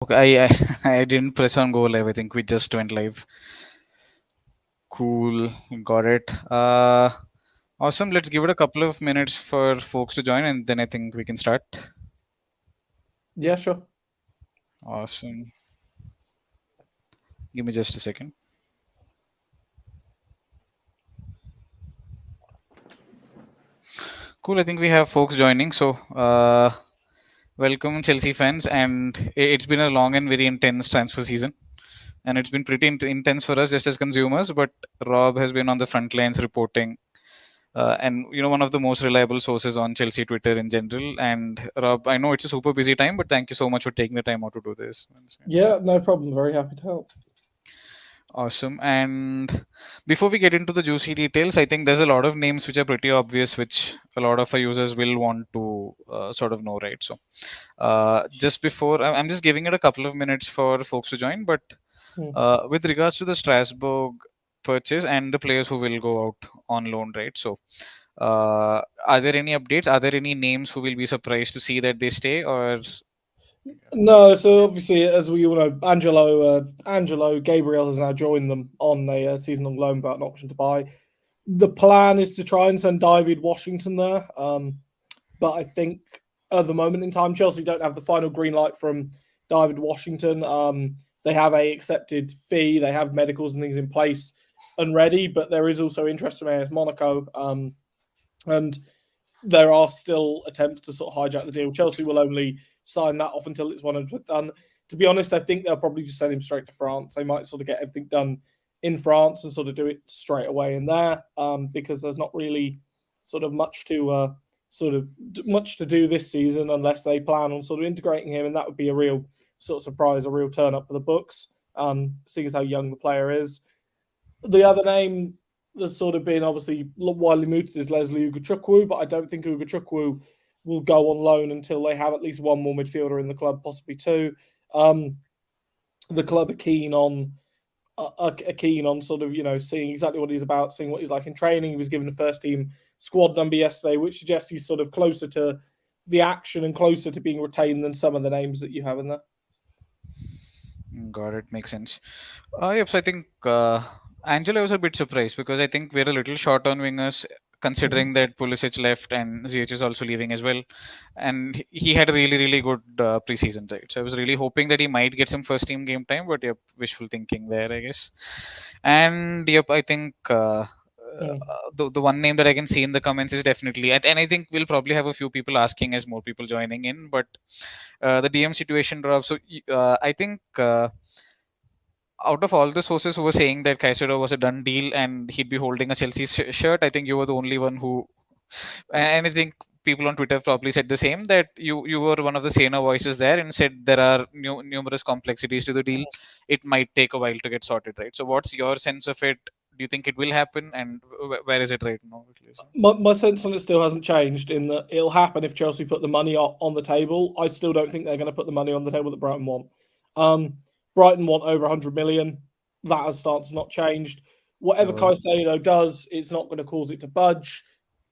Okay, I didn't press on go live. I think we just went live. Cool, got it. Awesome. Let's give it a couple of minutes for folks to join, and then I think we can start. Yeah, sure. Awesome. Give me just a second. Cool. I think we have folks joining. So, welcome Chelsea fans, and it's been a long and very intense transfer season, and it's been pretty intense for us just as consumers. But Rob has been on the front lines reporting and one of the most reliable sources on Chelsea Twitter in general. And Rob, I know it's a super busy time, but thank you so much for taking the time out to do this. Yeah, no problem. Very happy to help. Awesome. And before we get into the juicy details, I think there's a lot of names which are pretty obvious, which a lot of our users will want to sort of know, right? So just before, I'm just giving it a couple of minutes for folks to join, but with regards to the Strasbourg purchase and the players who will go out on loan, right? So are there any updates? Are there any names who will be surprised to see that they stay, or No, so obviously, as we all know, Angelo Gabriel has now joined them on a season-long loan without an option to buy. The plan is to try and send David Washington there, but I think at the moment in time, Chelsea don't have the final green light from David Washington. They have a accepted fee, they have medicals and things in place and ready, but there is also interest from AS Monaco, and there are still attempts to sort of hijack the deal. Chelsea will only sign that off until it's 100% done. To be honest, I think they'll probably just send him straight to France. They might sort of get everything done in France and sort of do it straight away in there, because there's not really sort of much to do this season unless they plan on sort of integrating him, and that would be a real sort of surprise, a real turn up for the books, seeing as how young the player is. The other name that's sort of been obviously widely mooted is Leslie Ugochukwu, but I don't think Ugochukwu will go on loan until they have at least one more midfielder in the club, possibly two. Um, the club are keen on sort of seeing exactly what he's about, seeing what he's like in training. He was given a first team squad number yesterday, which suggests he's sort of closer to the action and closer to being retained than some of the names that you have in there. got it? Makes sense. Yep. So I think Angela was a bit surprised because I think we're a little short on wingers, considering that Pulisic left and Ziyech is also leaving as well, and he had a really good preseason, right? So I was really hoping that he might get some first team game time, but yep, wishful thinking there, I guess. And yep, I think. The one name that I can see in the comments is definitely, and I think we'll probably have a few people asking as more people joining in, but the DM situation drop. So I think out of all the sources who were saying that Caicedo was a done deal and he'd be holding a Chelsea shirt, I think you were the only one who, and I think people on Twitter probably said the same, that you were one of the saner voices there and said there are numerous complexities to the deal. It might take a while to get sorted, right? So what's your sense of it? Do you think it will happen, and where is it right now? At least? My sense on it still hasn't changed in that it'll happen if Chelsea put the money on the table. I still don't think they're going to put the money on the table that Brighton want. Brighton want over 100 million. That stance not changed. Whatever Wow. Caicedo does, it's not going to cause it to budge.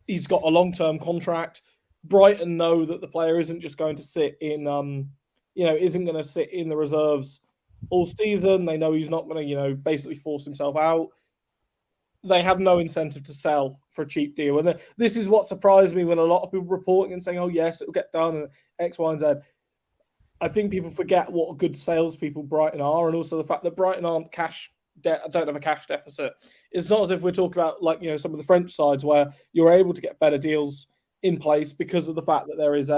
He's got a long-term contract. Brighton know that the player isn't just going to sit in, isn't going to sit in the reserves all season. They know he's not going to, basically force himself out. They have no incentive to sell for a cheap deal. And this is what surprised me when a lot of people reporting and saying, "Oh yes, it'll get done," and X, Y, and Z. I think people forget what good salespeople Brighton are, and also the fact that Brighton aren't don't have a cash deficit. It's not as if we're talking about some of the French sides where you're able to get better deals in place because of the fact that there is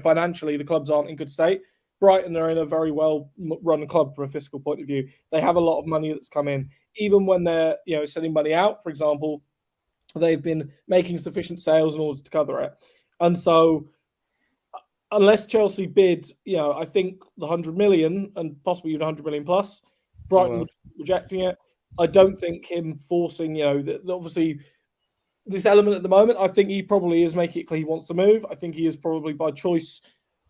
financially the clubs aren't in good state. Brighton are in a very well run club from a fiscal point of view. They have a lot of money that's come in, even when they're sending money out. For example, they've been making sufficient sales in order to cover it, and so unless Chelsea bid, I think the 100 million and possibly even 100 million plus, Brighton Wow. would rejecting it. I don't think him forcing, obviously this element at the moment. I think he probably is making it clear he wants to move. I think he is probably by choice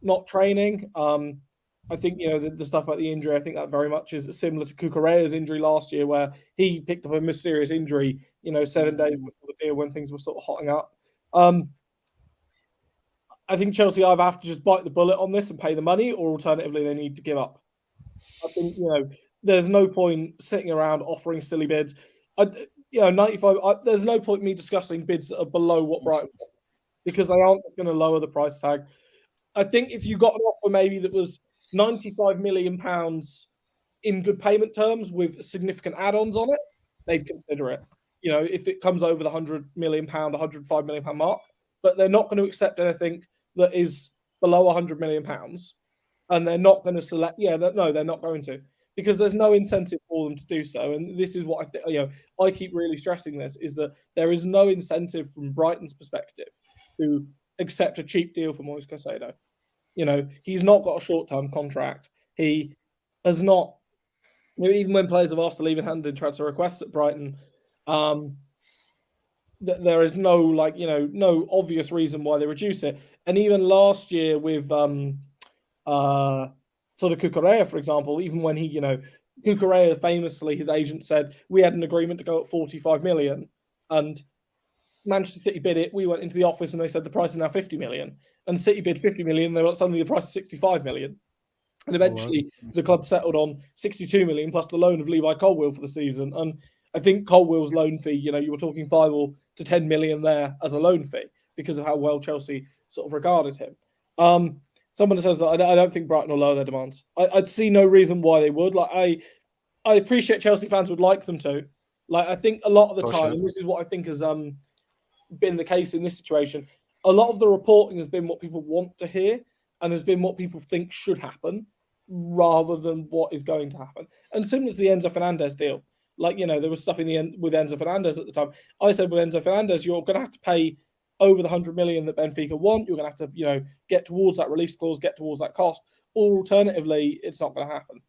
not training. I think the stuff about the injury. I think that very much is similar to Cucurella's injury last year, where he picked up a mysterious injury. 7 days Mm, before the deal when things were sort of hotting up. Um, I think Chelsea either have to just bite the bullet on this and pay the money, or alternatively they need to give up. I think there's no point sitting around offering silly bids. 95. There's no point me discussing bids that are below what Brighton wants because they aren't going to lower the price tag. I think if you got an offer maybe that was £95 million in good payment terms with significant add-ons on it, they'd consider it. If it comes over the £100 million, £105 million mark, but they're not going to accept anything that is below £100 million, and they're not going to select. Yeah, no, they're not going to because there's no incentive for them to do so. And this is what I think. I keep really stressing this is that there is no incentive from Brighton's perspective to accept a cheap deal for Moise Caicedo. He's not got a short-term contract. He has not. Even when players have asked to leave and hand in transfer requests at Brighton, there is no no obvious reason why they reduce it. And even last year with sort of Cucurella, for example, even when he, Cucurella famously, his agent said we had an agreement to go at 45 million, and Manchester City bid it. We went into the office and they said the price is now 50 million, and City bid 50 million. They were suddenly the price is 65 million. And eventually, the club settled on 62 million plus the loan of Levi Colwill for the season. And I think Colwill's loan fee, you were talking 5 or to 10 million there as a loan fee because of how well Chelsea sort of regarded him. Someone says that I don't think Brighton will lower their demands. I'd see no reason why they would. I appreciate Chelsea fans would like them to. I think a lot of the time, and this is what I think has been the case in this situation, a lot of the reporting has been what people want to hear and has been what people think should happen rather than what is going to happen. And similar to the Enzo Fernandez deal, there was stuff in the end with Enzo Fernandez at the time. I said with Enzo Fernandez, you're going to have to pay over the 100 million that Benfica want. You're going to have to, get towards that release clause, get towards that cost. Or alternatively, it's not going to happen.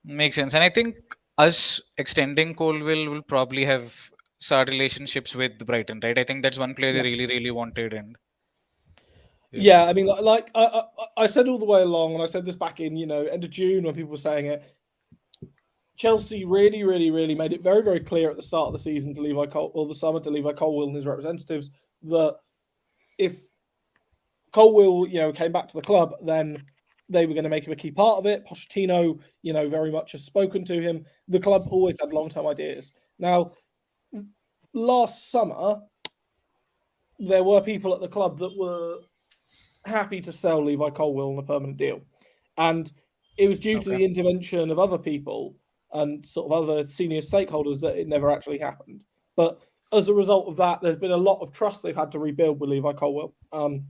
Makes sense. And I think us extending Colwill will probably have start relationships with Brighton, right? I think that's one player they really, really wanted. And yeah, I mean, I said all the way along, and I said this back in, end of June when people were saying it. Chelsea really, really, really made it very, very clear at the start of the season to the summer to Levi Colwill and his representatives that if Colwill, came back to the club, then they were going to make him a key part of it. Pochettino, very much has spoken to him. The club always had long-term ideas. Now, last summer, there were people at the club that were happy to sell Levi Colwill on a permanent deal. And it was due to the intervention of other people and sort of other senior stakeholders that it never actually happened. But as a result of that, there's been a lot of trust they've had to rebuild with Levi Colwill. And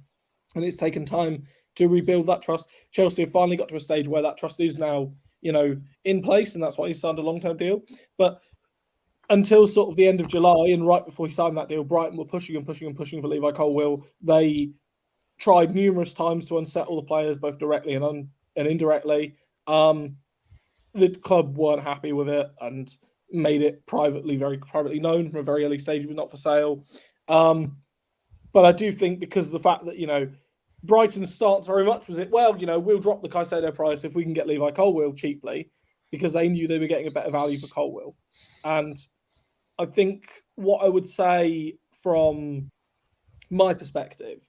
it's taken time to rebuild that trust. Chelsea have finally got to a stage where that trust is now, in place, and that's why he signed a long-term deal. But until sort of the end of July and right before he signed that deal, Brighton were pushing and pushing and pushing for Levi Colwill. They tried numerous times to unsettle the players, both directly and indirectly. The club weren't happy with it and made it very privately known from a very early stage it was not for sale. But I do think because of the fact that, Brighton's stance very much was we'll drop the Caicedo price if we can get Levi Colwill cheaply because they knew they were getting a better value for Colwill. And I think what I would say from my perspective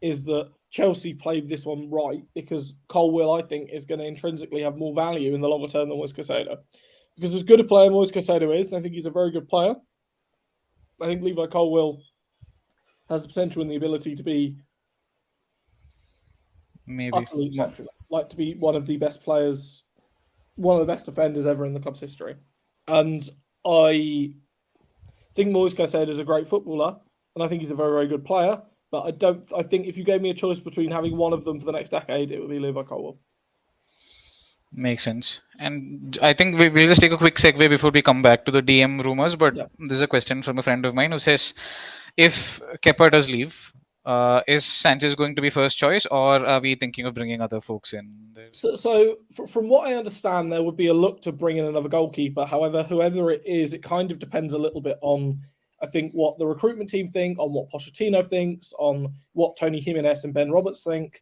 is that Chelsea played this one right because Colwill, I think, is going to intrinsically have more value in the longer term than Moise Caicedo. Because as good a player Moise Caicedo is, and I think he's a very good player, I think Levi Colwill has the potential and the ability to be utterly exceptional. To be one of the best players, one of the best defenders ever in the club's history. And I think Moise Caicedo is a great footballer, and I think he's a very, very good player. But I think if you gave me a choice between having one of them for the next decade, it would be Levi Colwill. Makes sense. And I think we'll just take a quick segue before we come back to the DM rumors. But there's a question from a friend of mine who says, if Kepa does leave, is Sanchez going to be first choice, or are we thinking of bringing other folks in? So from what I understand, there would be a look to bring in another goalkeeper. However, whoever it is, it kind of depends a little bit on, I think, what the recruitment team think, on what Pochettino thinks, on what Tony Jimenez and Ben Roberts think.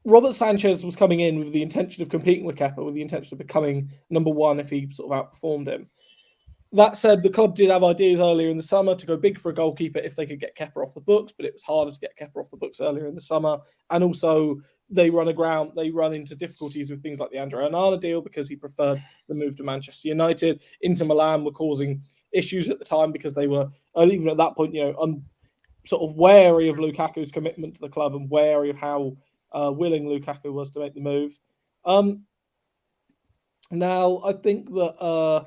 Robert Sanchez was coming in with the intention of competing with Kepa, with the intention of becoming number one if he sort of outperformed him. That said, the club did have ideas earlier in the summer to go big for a goalkeeper if they could get Kepa off the books, but it was harder to get Kepa off the books earlier in the summer. And also, they run into difficulties with things like the Andre Onana deal because he preferred the move to Manchester United. Inter Milan were causing issues at the time because they were, even at that point, sort of wary of Lukaku's commitment to the club and wary of how willing Lukaku was to make the move. Now, I think that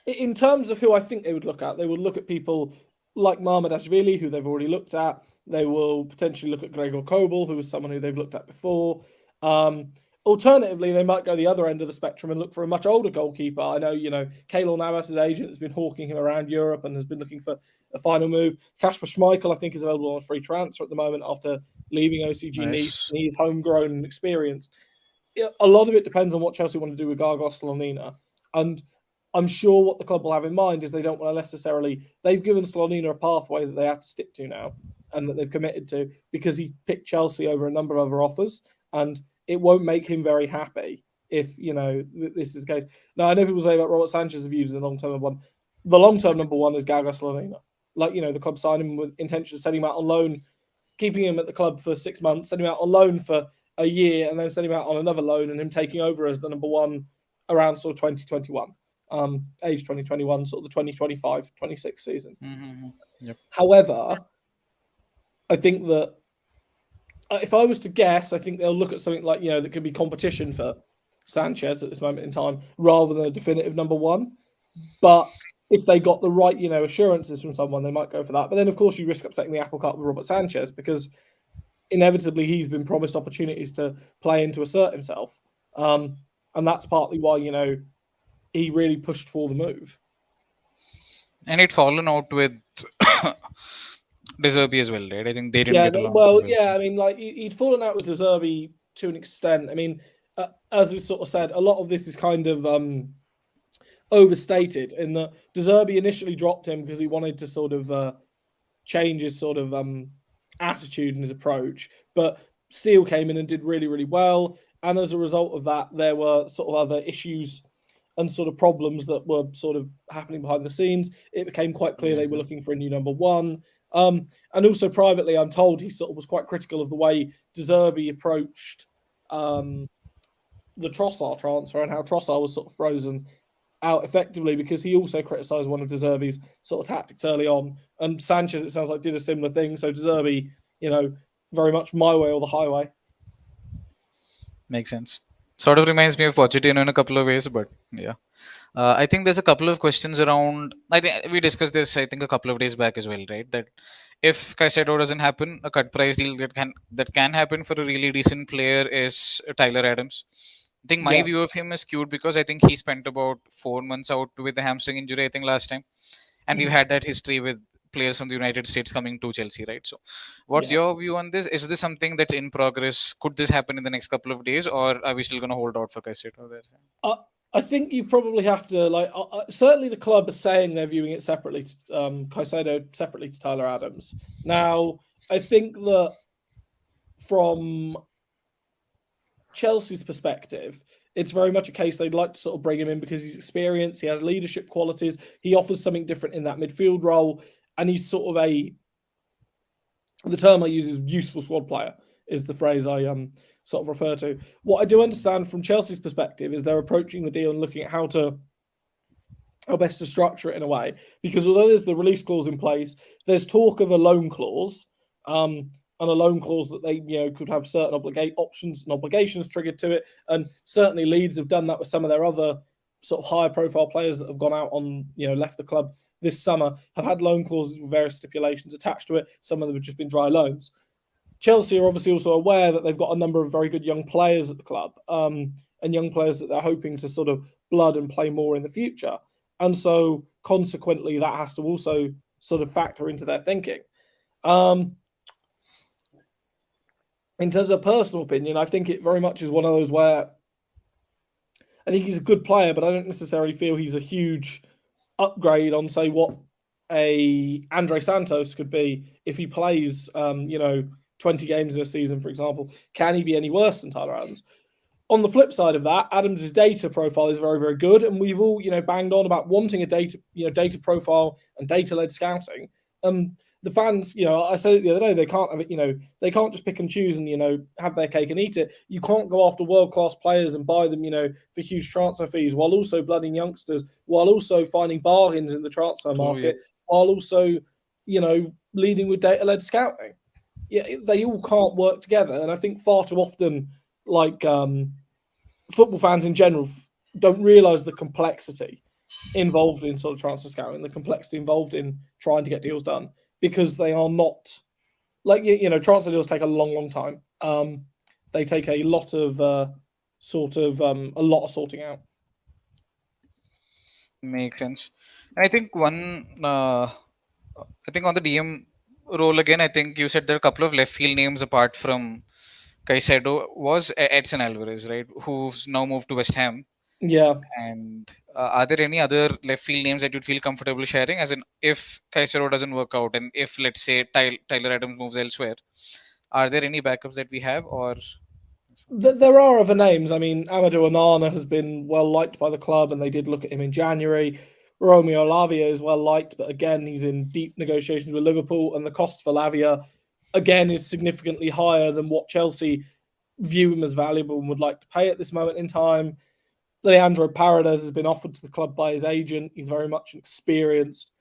in terms of who I think they would look at, they would look at people like Marmadashvili, who they've already looked at. They will potentially look at Gregor Kobel, who is someone who they've looked at before. Alternatively, they might go the other end of the spectrum and look for a much older goalkeeper. I know, Keylor Navas's agent has been hawking him around Europe and has been looking for a final move. Kasper Schmeichel, I think, is available on a free transfer at the moment after leaving OCG Nice. Nice. He's homegrown experience. A lot of it depends on what Chelsea want to do with Gargos Slonina. And I'm sure what the club will have in mind is they don't want to necessarily. They've given Slonina a pathway that they have to stick to now and that they've committed to because he picked Chelsea over a number of other offers. And it won't make him very happy if, this is the case. Now, I know people say about Robert Sanchez views as a long-term number one. The long-term number one is Gargos Slonina. Like, the club signed him with intention of sending him out on loan, keeping him at the club for 6 months, sending him out on loan for a year, and then sending him out on another loan and him taking over as the number one around sort of 2021, age 2021, sort of the 2025-26 season. Mm-hmm. Yep. However, I think that if I was to guess, I think they'll look at something like, that could be competition for Sanchez at this moment in time rather than a definitive number one. But if they got the right, assurances from someone, they might go for that. But then, of course, you risk upsetting the apple cart with Robert Sanchez because inevitably he's been promised opportunities to play and to assert himself. And that's partly why, he really pushed for the move. And it fallen out with De Zerbi as well, right? I think they didn't Yeah, get along. well, yeah, I mean, like he'd fallen out with De Zerbi to an extent. I mean, as we sort of said, a lot of this is kind of overstated in that De Zerbi initially dropped him because he wanted to sort of change his sort of attitude and his approach, but Steele came in and did really, really well. And as a result of that, there were sort of other issues and sort of problems that were sort of happening behind the scenes. It became quite clear they were looking for a new number one. And also privately, I'm told he sort of was quite critical of the way De Zerbi approached the Trossard transfer and how Trossard was sort of frozen out effectively because he also criticised one of De Zerbi's sort of tactics early on. And Sanchez, it sounds like, did a similar thing. So De Zerbi, very much my way or the highway. Makes sense. Sort of reminds me of Pochettino in a couple of ways, but yeah. I think there's a couple of questions around. I think we discussed this. I think a couple of days back as well, right? That if Caicedo doesn't happen, a cut price deal that can happen for a really decent player is Tyler Adams. I think my view of him is skewed because I think he spent about 4 months out with a hamstring injury. I think last time, and we've had that history with players from the United States coming to Chelsea, right? So, what's your view on this? Is this something that's in progress? Could this happen in the next couple of days, or are we still going to hold out for Caicedo there? I think you probably have to certainly the club is saying they're viewing it separately, Caicedo separately to Tyler Adams. Now, I think that from Chelsea's perspective, it's very much a case they'd like to sort of bring him in because he's experienced, he has leadership qualities, he offers something different in that midfield role, and he's sort of the term I use is useful squad player, is the phrase I sort of refer to. What I do understand from Chelsea's perspective is they're approaching the deal and looking at how best to structure it in a way. Because although there's the release clause in place, there's talk of a loan clause, and a loan clause that they could have certain options and obligations triggered to it. And certainly Leeds have done that with some of their other sort of higher profile players that have gone out on left the club this summer, have had loan clauses with various stipulations attached to it. Some of them have just been dry loans. Chelsea are obviously also aware that they've got a number of very good young players at the club, and young players that they're hoping to sort of blood and play more in the future. And so consequently, that has to also sort of factor into their thinking. In terms of personal opinion, I think it very much is one of those where I think he's a good player, but I don't necessarily feel he's a huge upgrade on, say, what a Andre Santos could be if he plays, 20 games in a season, for example. Can he be any worse than Tyler Adams? On the flip side of that, Adams' data profile is very, very good, and we've all banged on about wanting a data profile and data led scouting. The fans, I said it the other day, they can't have it. They can't just pick and choose and have their cake and eat it. You can't go after world class players and buy them, for huge transfer fees, while also blooding youngsters, while also finding bargains in the transfer True, yeah. market, while also leading with data led scouting. Yeah, they all can't work together, and I think far too often, like football fans in general don't realise the complexity involved in sort of transfer scouting, the complexity involved in trying to get deals done, because they are not like transfer deals take a long, long time. They take a lot of a lot of sorting out. Makes sense. And I think I think on the DM role again, I think you said there are a couple of left field names apart from Caicedo was Edson Alvarez, right? Who's now moved to West Ham. Yeah, And are there any other left field names that you'd feel comfortable sharing? As in, if Caicedo doesn't work out, and if let's say Tyler Adams moves elsewhere, are there any backups that we have, or there are other names. I mean, Amadou Onana has been well liked by the club, and they did look at him in January. Romeo Lavia is well liked, but again, he's in deep negotiations with Liverpool, and the cost for Lavia, again, is significantly higher than what Chelsea view him as valuable and would like to pay at this moment in time. Leandro Paredes has been offered to the club by his agent. He's very much an experienced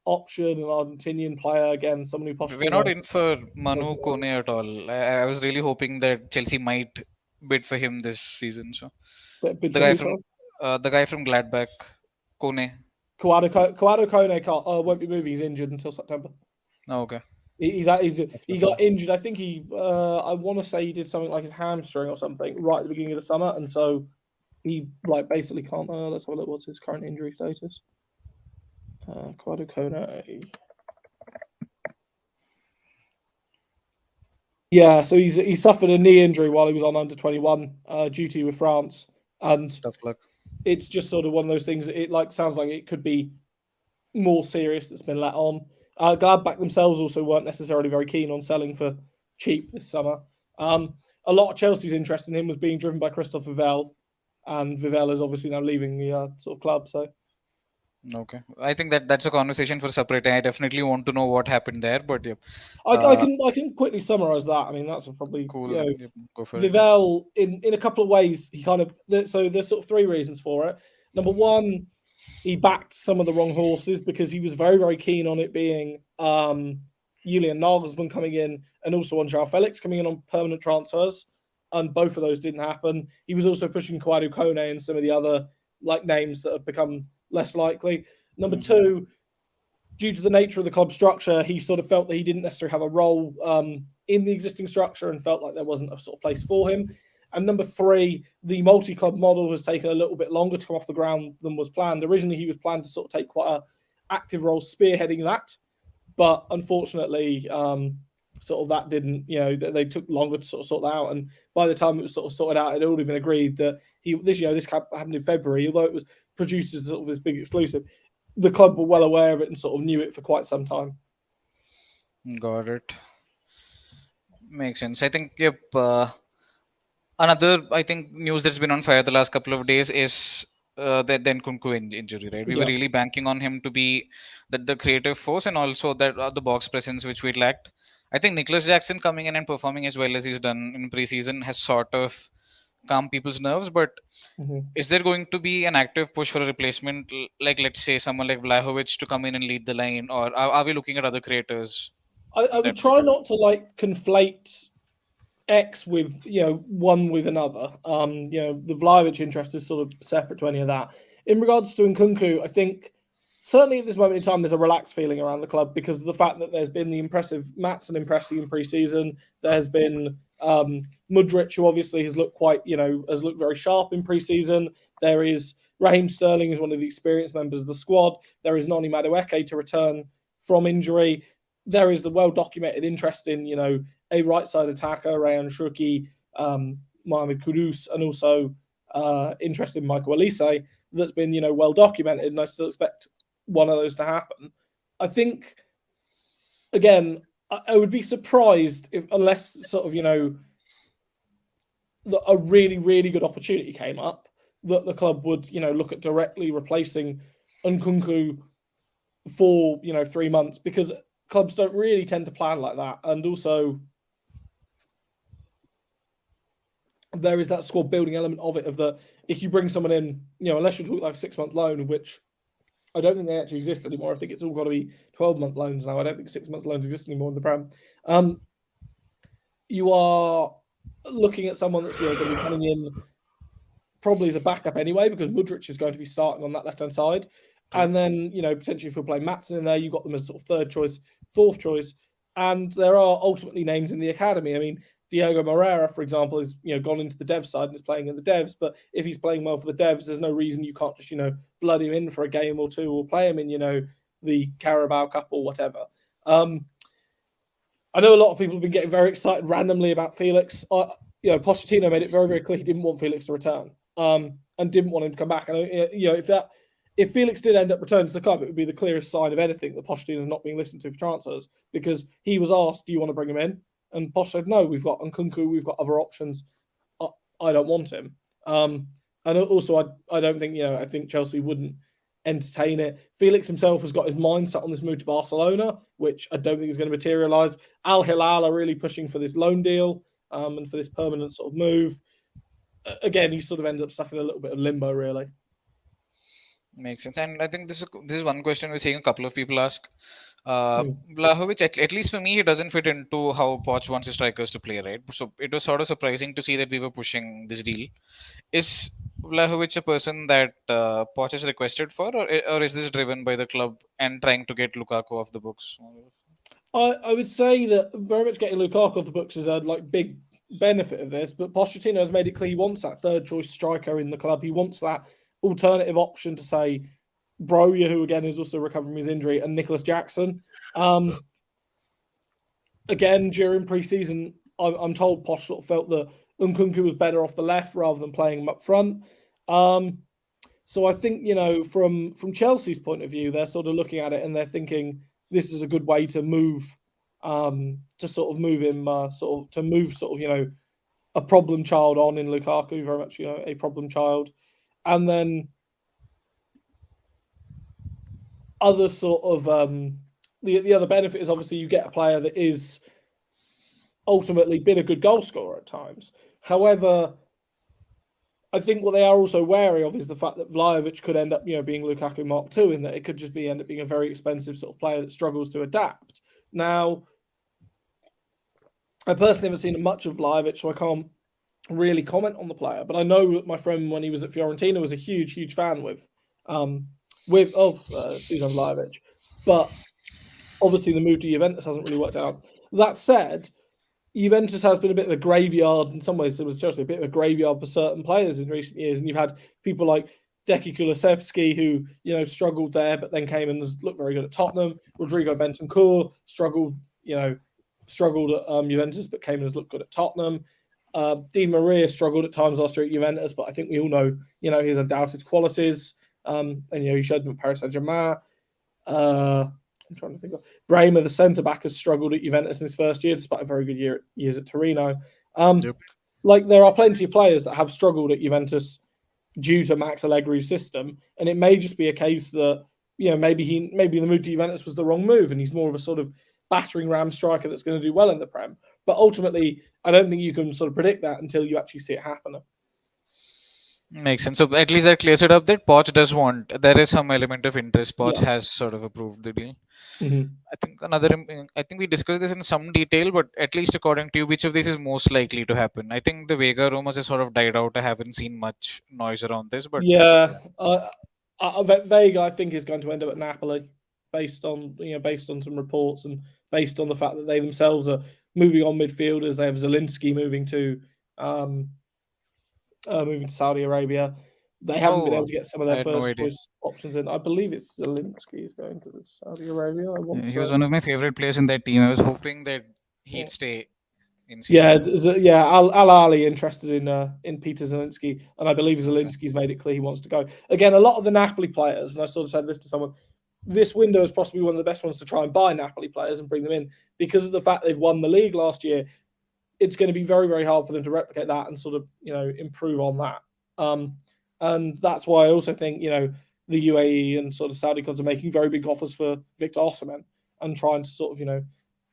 option, an Argentinian player. Again, someone who we're not Pochettino in for doesn't Manu want. Kone at all? I was really hoping that Chelsea might bid for him this season. So Bid the for guy who, from sorry? Gladbach, Kone. Kawado Kone won't be moving. He's injured until September. Oh, okay, that's He good to know. got injured. I think I want to say he did something like his hamstring or something right at the beginning of the summer, and so he basically can't. Let's have a look. What's his current injury status? Kawado Kone. Yeah, so he suffered a knee injury while he was on under 21 duty with France, and Tough luck. it's just sort of one of those things. That it like sounds like it could be more serious that's been let on. Gladbach themselves also weren't necessarily very keen on selling for cheap this summer. A lot of Chelsea's interest in him was being driven by Christophe Vivell, and Vivell is obviously now leaving the sort of club. So Okay, I think that's a conversation for separate. I definitely want to know what happened there, but yeah, I uh, can quickly summarise that. I mean, that's probably cool. Yep, go for it. Vivell in a couple of ways. He kind of so there's sort of three reasons for it. Number one, he backed some of the wrong horses because he was very, very keen on it being Julian Nagelsmann coming in and also on João Felix coming in on permanent transfers. And both of those didn't happen. He was also pushing Kwadwo Kone and some of the other like names that have become less likely. Number Hmm. two, due to the nature of the club structure, he sort of felt that he didn't necessarily have a role in the existing structure and felt like there wasn't a sort of place for him. And number three, the multi-club model has taken a little bit longer to come off the ground than was planned. Originally, he was planned to sort of take quite a active role spearheading that, but unfortunately, sort of that didn't. They took longer to sort of sort that out. And by the time it was sort of sorted out, it had already been agreed that this happened in February, although it was produced as sort of this big exclusive. The club were well aware of it and sort of knew it for quite some time. Got it. Makes sense. I think yep. Another, I think, news that's been on fire the last couple of days is the Nkunku injury. Right, we were Yeah. really banking on him to be the creative force and also that the box presence which we lacked. I think Nicholas Jackson coming in and performing as well as he's done in preseason has sort of calmed people's nerves. But Mm-hmm. is there going to be an active push for a replacement, like let's say someone like Vlahovic to come in and lead the line, or are we looking at other creators I in would that try midfield? not to like conflate X with one with another. The Vlahovic interest is sort of separate to any of that. In regards to Nkunku, I think certainly at this moment in time there's a relaxed feeling around the club because of the fact that there's been the impressive Matson impressing in pre-season. There's been Mudrich, who obviously has looked has looked very sharp in pre-season. There is Raheem Sterling, who's one of the experienced members of the squad. There is Noni Madueke to return from injury. There is the well-documented interest in a right side attacker, Rayan Shruki, Mohamed Kudus, and also interest in Michael Elise that's been, well documented, and I still expect one of those to happen. I think, again, I would be surprised if, unless sort of, that a really, really good opportunity came up, that the club would, look at directly replacing Nkunku for 3 months, because clubs don't really tend to plan like that. And also, there is that squad building element of it, of that if you bring someone in, unless you're talking like a 6 month loan, which I don't think they actually exist anymore. I think it's all got to be 12-month loans now. I don't think 6 month loans exist anymore in the Prem. You are looking at someone that's going to be coming in probably as a backup anyway, because Mudryk is going to be starting on that left hand side. True. And then, potentially if you're playing Matson in there, you've got them as sort of third choice, fourth choice. And there are ultimately names in the academy. I mean, Diego Moreira, for example, is gone into the dev side and is playing in the devs. But if he's playing well for the devs, there's no reason you can't just blood him in for a game or two, or play him in the Carabao Cup or whatever. I know a lot of people have been getting very excited randomly about Felix. Pochettino made it very, very clear he didn't want Felix to return, and didn't want him to come back. And if Felix did end up returning to the club, it would be the clearest sign of anything that Pochettino is not being listened to for transfers, because he was asked, "Do you want to bring him in?" And Poch said, "No, we've got Nkunku, we've got other options. I don't want him." And also, I don't think I think Chelsea wouldn't entertain it. Felix himself has got his mind set on this move to Barcelona, which I don't think is going to materialise. Al Hilal are really pushing for this loan deal, and for this permanent sort of move. Again, he sort of ends up stuck in a little bit of limbo, really. Makes sense. And I think this is one question we're seeing a couple of people ask. Mm. Vlahovic, at least for me, he doesn't fit into how Poch wants his strikers to play, right? So it was sort of surprising to see that we were pushing this deal. Is Vlahovic a person that Poch has requested for, or is this driven by the club and trying to get Lukaku off the books? I would say that very much getting Lukaku off the books is a big benefit of this, but Pochettino has made it clear he wants that third choice striker in the club. He wants that alternative option to, say, Broja, who again is also recovering from his injury, and Nicholas Jackson. Again, during pre-season, I'm told Poch sort of felt that Nkunku was better off the left rather than playing him up front. So I think from Chelsea's point of view, they're sort of looking at it and they're thinking this is a good way to move, to sort of move him, a problem child on in Lukaku, very much a problem child, and then other sort of the other benefit is obviously you get a player that is ultimately been a good goal scorer at times. However, I think what they are also wary of is the fact that Vlahovic could end up, being Lukaku Mark II, in that it could just end up being a very expensive sort of player that struggles to adapt. Now, I personally haven't seen much of Vlahovic, so I can't really comment on the player. But I know that my friend, when he was at Fiorentina, was a huge, huge fan of Dusan Vlahovic. But obviously, the move to Juventus hasn't really worked out. That said, Juventus has been a bit of a graveyard in some ways. It was Chelsea, a bit of a graveyard for certain players in recent years, and you've had people like Deki Kulusevski, who struggled there, but then came and looked very good at Tottenham. Rodrigo Bentancur struggled at Juventus, but came and has looked good at Tottenham. Di Maria struggled at times last year at Juventus, but I think we all know his undoubted qualities. And he showed them at Paris Saint-Germain. I'm trying to think of Bremer, the centre back, has struggled at Juventus in his first year, despite a very good years at Torino. Yep. There are plenty of players that have struggled at Juventus due to Max Allegri's system, and it may just be a case that maybe the move to Juventus was the wrong move, and he's more of a sort of battering ram striker that's going to do well in the Prem. But ultimately, I don't think you can sort of predict that until you actually see it happen. Makes sense. So at least that clears it up that Poch does want. There is some element of interest. Poch Yeah. has sort of approved the deal. Mm-hmm. I think we discussed this in some detail, but at least according to you, which of these is most likely to happen? I think the Vega rumors have sort of died out. I haven't seen much noise around this, but Yeah, Vega, I think, is going to end up at Napoli, based on some reports and based on the fact that they themselves are moving on midfielders. They have Zielinski moving to Saudi Arabia. They haven't been able to get some of I their had no first idea. choice options in. I believe it's Zielinski is going to Saudi Arabia. I want He to. was one of my favorite players in that team. I was hoping that he'd stay in Yeah, CR. Al Ali interested in Peter Zielinski, and I believe Zielinski's made it clear he wants to go. Again, a lot of the Napoli players, and I sort of said this to someone, this window is possibly one of the best ones to try and buy Napoli players and bring them in, because of the fact they've won the league last year. it's going to be very, very hard for them to replicate that and sort of, improve on that. And that's why I also think, the UAE and sort of Saudi clubs are making very big offers for Victor Osimhen and trying to sort of,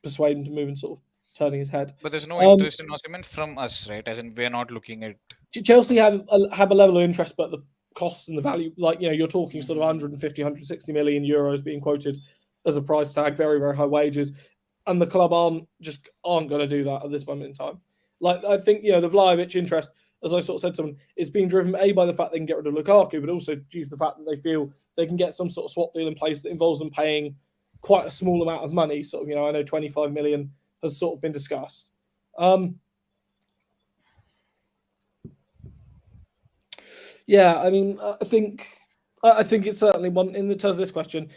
persuade him to move and sort of turning his head. But there's no Um, interest in Osimhen from us, right? As in, we're not looking at Chelsea Osimhen. have a level of interest, but the costs and the value, like, you're talking sort of Mhm. 150, 160 million euros being quoted as a price tag, very, very high wages, and the club aren't going to do that at this moment in time. Like, I think the Vlahovic interest, as I sort of said to someone, is being driven by the fact they can get rid of Lukaku, but also due to the fact that they feel they can get some sort of swap deal in place that involves them paying quite a small amount of money. Sort of, I know 25 million has sort of been discussed. Yeah, I mean, I think it's certainly one in the terms of this question.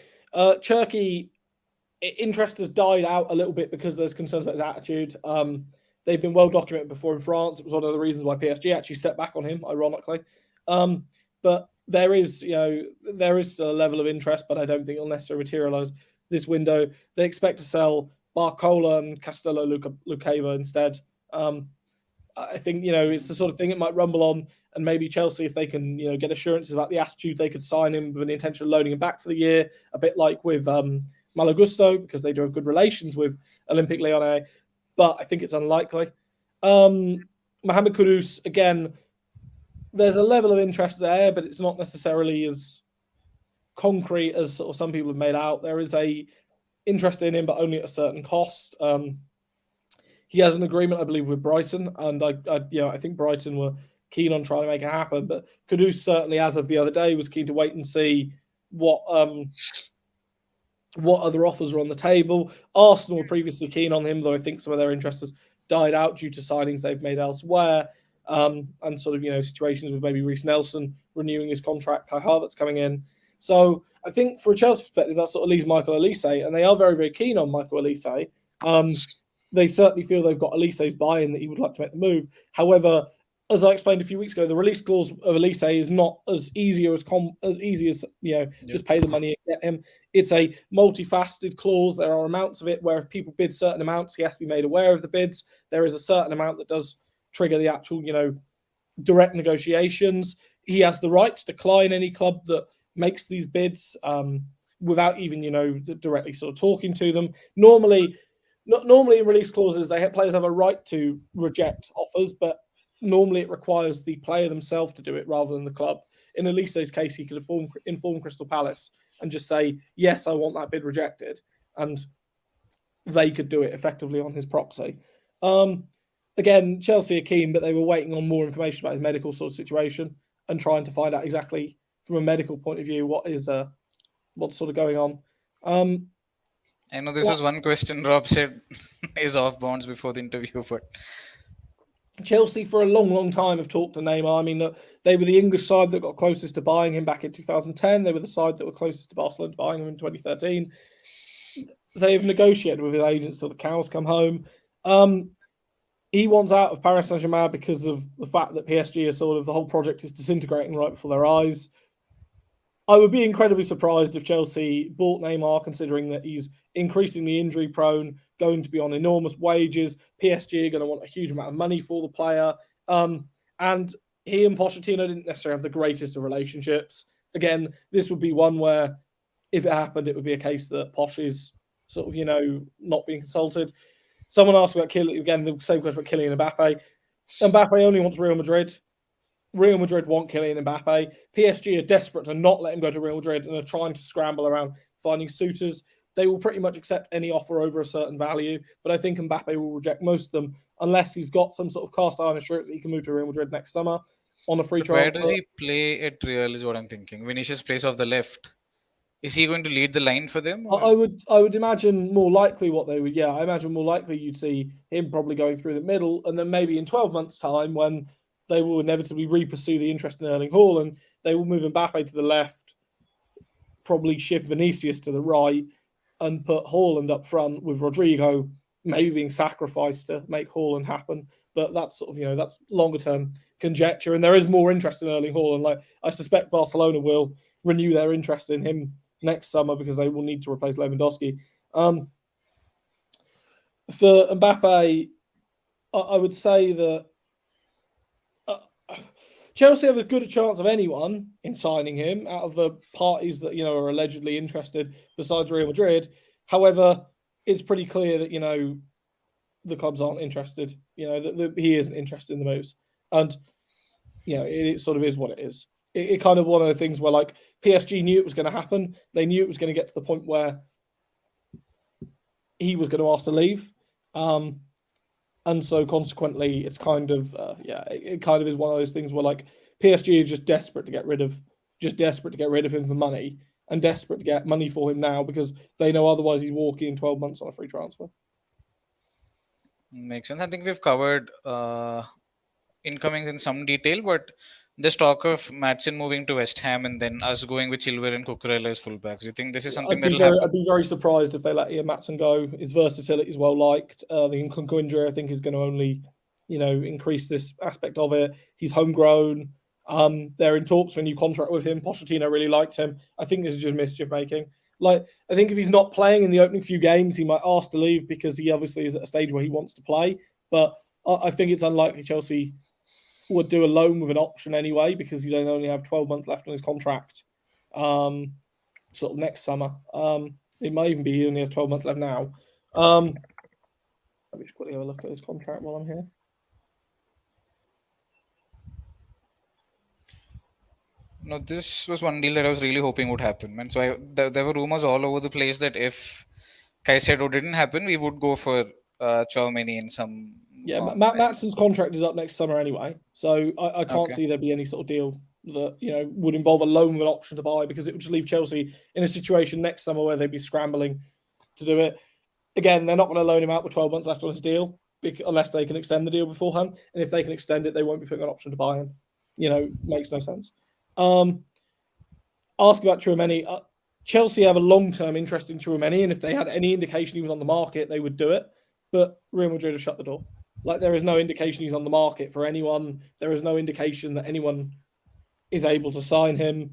Turkey interest has died out a little bit because there's concerns about his attitude. They've been well documented before in France. It was one of the reasons why PSG actually stepped back on him, ironically. But there is still a level of interest, but I don't think it'll necessarily materialise this window. They expect to sell Barcola and Castello Lucava instead. I think it's the sort of thing it might rumble on, and maybe Chelsea, if they can get assurances about the attitude, they could sign him with the intention of loaning him back for the year, a bit like with Malagusto, because they do have good relations with Olympique Lyonnais. But I think it's unlikely. Mohamed Kudus, again, there's a level of interest there, but it's not necessarily as concrete as sort of some people have made out. There is a interest in him, but only at a certain cost. He has an agreement, I believe, with Brighton, and I think Brighton were keen on trying to make it happen. But Kudus certainly, as of the other day, was keen to wait and see what other offers are on the table. Arsenal were previously keen on him, though I think some of their interest has died out due to signings they've made elsewhere, and sort of situations with maybe Reece Nelson renewing his contract, Kai Havertz coming in. So I think for a Chelsea perspective, that sort of leaves Michael Elise, and they are very, very keen on Michael Elise. They certainly feel they've got Elise's buy-in that he would like to make the move. However, as I explained a few weeks ago, the release clause of Elise is not as easy or as easy as Yep. just pay the money and get him. It's a multifaceted clause. There are amounts of it where if people bid certain amounts, he has to be made aware of the bids. There is a certain amount that does trigger the actual direct negotiations. He has the right to decline any club that makes these bids without even directly sort of talking to them. Normally in release clauses, players have a right to reject offers, but normally it requires the player themselves to do it rather than the club. In Elise's case, he could inform Crystal Palace and just say, "Yes, I want that bid rejected," and they could do it effectively on his proxy. Again, Chelsea are keen, but they were waiting on more information about his medical sort of situation and trying to find out exactly from a medical point of view what's sort of going on. I know this was one question Rob said is off bounds before the interview, but Chelsea for a long, long time have talked to Neymar. I mean, they were the English side that got closest to buying him back in 2010. They were the side that were closest to Barcelona buying him in 2013. They've negotiated with his agents till the cows come home. He wants out of Paris Saint-Germain because of the fact that PSG is sort of the whole project is disintegrating right before their eyes. I would be incredibly surprised if Chelsea bought Neymar, considering that he's increasingly injury prone, going to be on enormous wages. PSG are going to want a huge amount of money for the player. And he and Pochettino didn't necessarily have the greatest of relationships. Again, this would be one where, if it happened, it would be a case that Posh is sort of, not being consulted. Someone asked about Kylian, again, the same question about Kylian Mbappe. Mbappe only wants Real Madrid. Real Madrid want Kylian Mbappe. PSG are desperate to not let him go to Real Madrid and are trying to scramble around finding suitors. They will pretty much accept any offer over a certain value, but I think Mbappe will reject most of them unless he's got some sort of cast iron assurance that he can move to Real Madrid next summer on a free but where trial. does he play at Real is what I'm thinking. Vinicius plays off the left. Is he going to lead the line for them? Or? I would imagine more likely what they would. Yeah, I imagine more likely you'd see him probably going through the middle, and then maybe in 12 months' time, when they will inevitably re-pursue the interest in Erling Haaland, they will move Mbappe to the left, probably shift Vinicius to the right, and put Haaland up front with Rodrigo maybe being sacrificed to make Haaland happen. But that's sort of that's longer term conjecture, and there is more interest in Erling Haaland. Like I suspect Barcelona will renew their interest in him next summer because they will need to replace Lewandowski. For Mbappe, I would say that uh, Chelsea have as good a chance of anyone in signing him out of the parties that are allegedly interested, besides Real Madrid. However, it's pretty clear that the clubs aren't interested. That he isn't interested in the moves, and it sort of is what it is. It kind of one of the things where like PSG knew it was going to happen. They knew it was going to get to the point where he was going to ask to leave. And so consequently, it's kind of it kind of is one of those things where like PSG is just desperate to get rid of him for money and desperate to get money for him now because they know otherwise he's walking in 12 months on a free transfer. Makes sense. I think we've covered incomings in some detail, but there's talk of Matson moving to West Ham and then us going with Silver and Cucurella as fullbacks. Do you think this is something that'll I'd happen? be very surprised if they let Ian Matson go. His versatility is well liked. The Nkunku injury, I think, is going to only increase this aspect of it. He's homegrown. They're in talks for a new contract with him. Pochettino really likes him. I think this is just mischief making. Like, I think if he's not playing in the opening few games, he might ask to leave because he obviously is at a stage where he wants to play. But I think it's unlikely Chelsea would do a loan with an option anyway because he only have 12 months left on his contract. Sort of next summer. It might even be he only has 12 months left now. Let me just quickly have a look at his contract while I'm here. No, this was one deal that I was really hoping would happen. And so there were rumors all over the place that if Caicedo didn't happen, we would go for Chouameni in some Yeah, form. Matson's contract is up next summer anyway, so I can't Okay. see there be any sort of deal that would involve a loan with an option to buy because it would just leave Chelsea in a situation next summer where they'd be scrambling to do it. Again, they're not going to loan him out with 12 months left on his deal unless they can extend the deal beforehand, and if they can extend it, they won't be putting an option to buy him. Makes no sense. Ask about Tchouameni. Chelsea have a long-term interest in Tchouameni, and if they had any indication he was on the market, they would do it. But Real Madrid have shut the door. Like there is no indication he's on the market for anyone. There is no indication that anyone is able to sign him.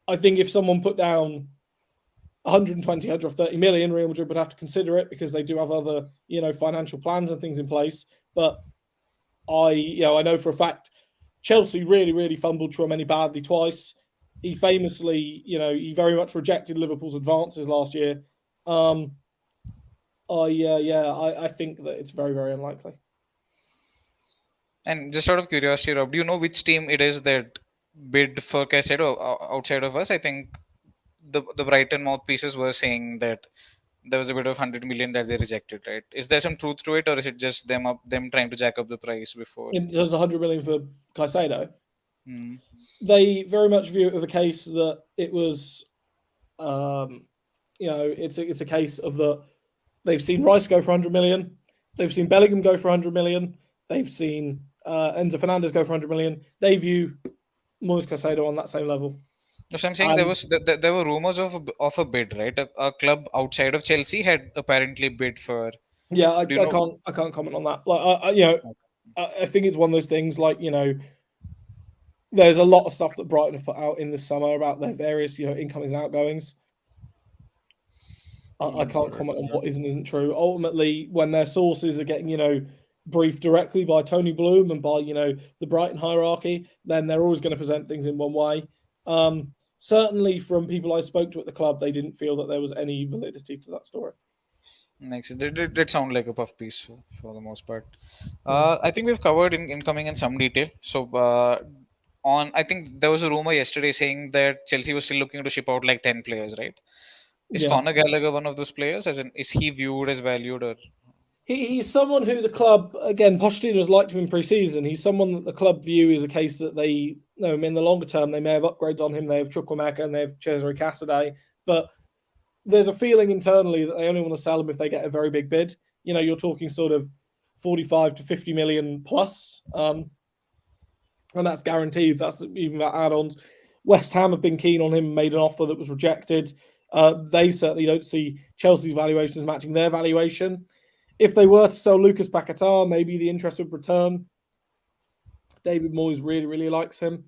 I think if someone put down 120, 130 million, Real Madrid would have to consider it because they do have other, financial plans and things in place. But I know for a fact Chelsea really, really fumbled Tchouameni badly twice. He famously, he very much rejected Liverpool's advances last year. I think that it's very, very unlikely. And just out of curiosity, Rob, do you know which team it is that bid for Caicedo outside of us? I think the Brighton mouthpieces were saying that there was a bit of 100 million that they rejected, right? Is there some truth to it, or is it just them trying to jack up the price before? There's 100 million for Caicedo. Hmm. They very much view it as a case that it was, it's a case of that they've seen Rice go for 100 million, they've seen Bellingham go for 100 million, they've seen Enzo Fernandez go for 100 million. They view Moise Caicedo on that same level. So I'm saying And there were rumors of a bid, right? A club outside of Chelsea had apparently bid for. yeah, Do you know? I can't comment on that. Like, I think it's one of those things. Like, there's a lot of stuff that Brighton have put out in the summer about their various, incomings and outgoings. I can't Got it. comment on what is and isn't true. Ultimately, when their sources are getting, briefed directly by Tony Bloom and by, the Brighton hierarchy, then they're always going to present things in one way. Certainly, from people I spoke to at the club, they didn't feel that there was any validity to that story. Makes it did sound like a puff piece for the most part. Mm. I think we've covered incoming in some detail. So on, I think there was a rumor yesterday saying that Chelsea was still looking to ship out like 10 players, right? Is Yeah. Conor Gallagher one of those players? As in, is he viewed as valued or? He's someone who the club, again, Pochettino has liked him in pre-season. He's someone that the club view as a case that they, in the longer term, they may have upgrades on him. They have Chukwuemeka and they have Cesare Casadei. But there's a feeling internally that they only want to sell him if they get a very big bid. You're talking sort of 45 to 50 million plus. And that's guaranteed. That's even that add-ons. West Ham have been keen on him, made an offer that was rejected. They certainly don't see Chelsea's valuations matching their valuation. If they were to sell Lucas Paquetá, maybe the interest would return. David Moyes really, really likes him.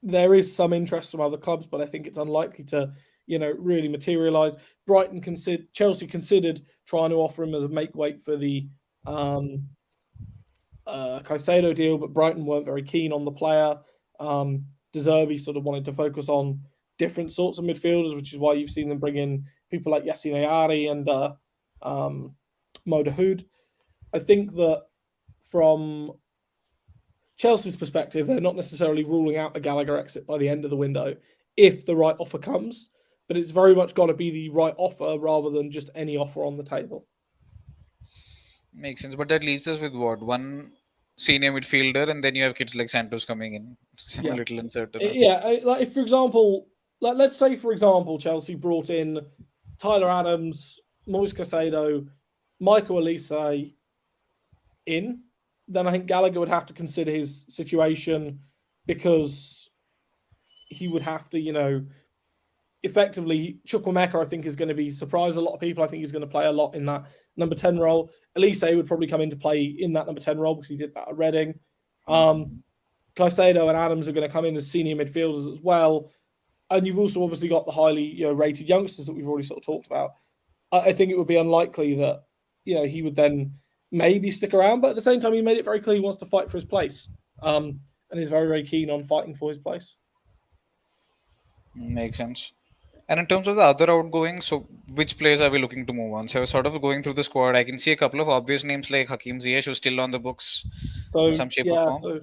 There is some interest from other clubs, but I think it's unlikely to, really materialise. Chelsea considered trying to offer him as a make weight for the Um, Caicedo deal, but Brighton weren't very keen on the player. De Zerbi sort of wanted to focus on different sorts of midfielders, which is why you've seen them bring in people like Yassine Ayari and um, Mo Dahoud. I think that from Chelsea's perspective, they're not necessarily ruling out a Gallagher exit by the end of the window if the right offer comes, but it's very much got to be the right offer rather than just any offer on the table. Makes sense. But that leaves us with what? One senior midfielder, and then you have kids like Santos coming in. So I'm a Yeah, little uncertain of. yeah. Like if, for example, like let's say, for example, Chelsea brought in Tyler Adams, Moise Caicedo, Michael Elise in, then I think Gallagher would have to consider his situation because he would have to, effectively, Chukwuemeka, I think, is going to be surprise a lot of people. I think he's going to play a lot in that number 10 role. Elise would probably come into play in that number 10 role because he did that at Reading. Mhm. Caicedo and Adams are going to come in as senior midfielders as well. And you've also obviously got the highly rated youngsters that we've already sort of talked about. I think it would be unlikely that he would then maybe stick around, but at the same time, he made it very clear he wants to fight for his place, and is very very keen on fighting for his place. Makes sense. And in terms of the other outgoing, so which players are we looking to move on? So sort of going through the squad, I can see a couple of obvious names like Hakim Ziyech, who's still on the books in So some shape or yeah, form. so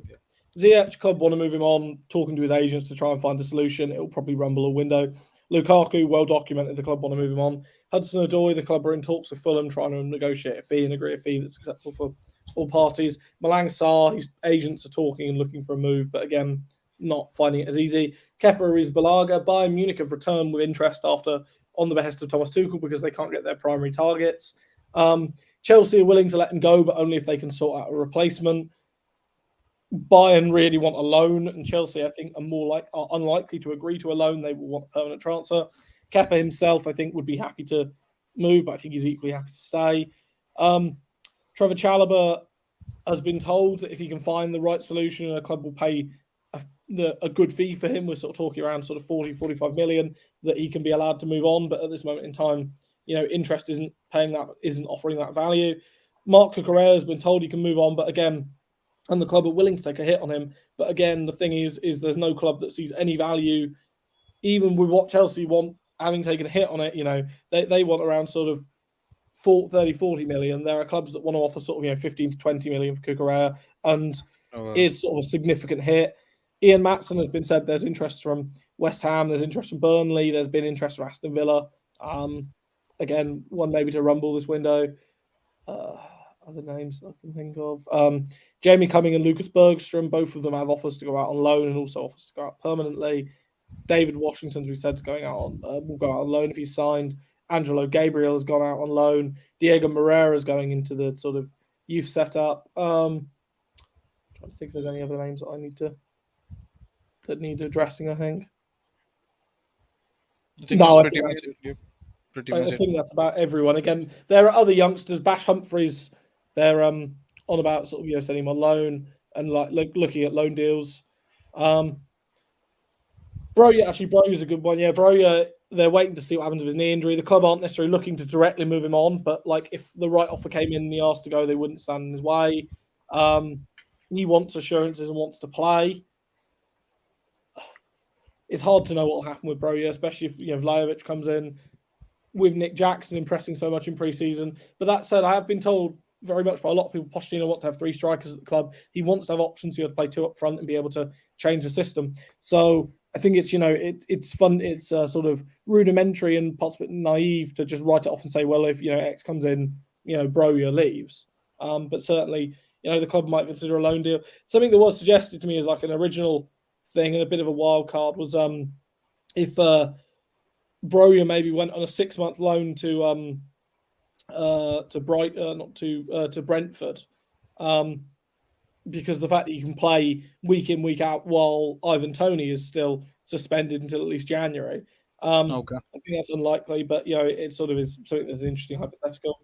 Ziyech club want to move him on, talking to his agents to try and find a solution. It'll probably rumble a window. Lukaku, well documented, the club want to move him on. Hudson Odoi, the club are in talks with Fulham, trying to negotiate a fee and agree a fee that's acceptable for all parties. Malang Sarr, his agents are talking and looking for a move, but again, not finding it as easy. Kepa Arrizabalaga, Bayern Munich have returned with interest after on the behest of Thomas Tuchel because they can't get their primary targets. Chelsea are willing to let him go, but only if they can sort out a replacement. Bayern really want a loan, and Chelsea, I think, are unlikely to agree to a loan. They will want a permanent transfer. Kepa himself, I think, would be happy to move, but I think he's equally happy to stay. Trevor Chalobah has been told that if he can find the right solution, a club will pay a good fee for him. We're sort of talking around sort of 40, 45 million that he can be allowed to move on. But at this moment in time, interest isn't offering that value. Mark Cucurella has been told he can move on, but again, and the club are willing to take a hit on him. But again, the thing is there's no club that sees any value, even with what Chelsea want, having taken a hit on it. They want around sort of 30, 40 million. There are clubs that want to offer sort of 15 to 20 million for Cucurella, and Oh, is sort of a significant hit. Ian Matson has been said there's interest from West Ham, there's interest from Burnley, there's been interest from Aston Villa. Again, one maybe to rumble this window. Uh, Other names I can think of. Jamie Cumming and Lucas Bergstrom, both of them have offers to go out on loan and also offers to go out permanently. David Washington, as we said, is going out on will go out on loan if he's signed. Angelo Gabriel has gone out on loan. Diego Moreira is going into the sort of youth setup. Trying to think if there's any other names that need addressing. I think. I think that's No, I pretty think much that's it. Yep, pretty I much it. think that's about everyone. Again, there are other youngsters. Bash Humphreys, they're on about sort of sending him on loan and like looking at loan deals. Um, Bro is a good one. Yeah, Bro, they're waiting to see what happens with his knee injury. The club aren't necessarily looking to directly move him on, but like if the right offer came in and he asked to go, they wouldn't stand in his way. Um, he wants assurances and wants to play. It's hard to know what will happen with Bro, especially if Vlahovic comes in with Nick Jackson impressing so much in pre-season. But that said, I have been told very much by a lot of people Pochettino wants to have three strikers at the club. He wants to have options to be able to play two up front and be able to change the system. So I think it's it's fun. It's sort of rudimentary and possibly naive to just write it off and say, well, if X comes in, Broya leaves. But certainly, the club might consider a loan deal. Something that was suggested to me as like an original thing and a bit of a wild card was if Broya maybe went on a 6-month loan to Brentford, because the fact that you can play week in week out while Ivan Toney is still suspended until at least January. Okay. I think that's unlikely, but it sort of is something that's an interesting hypothetical.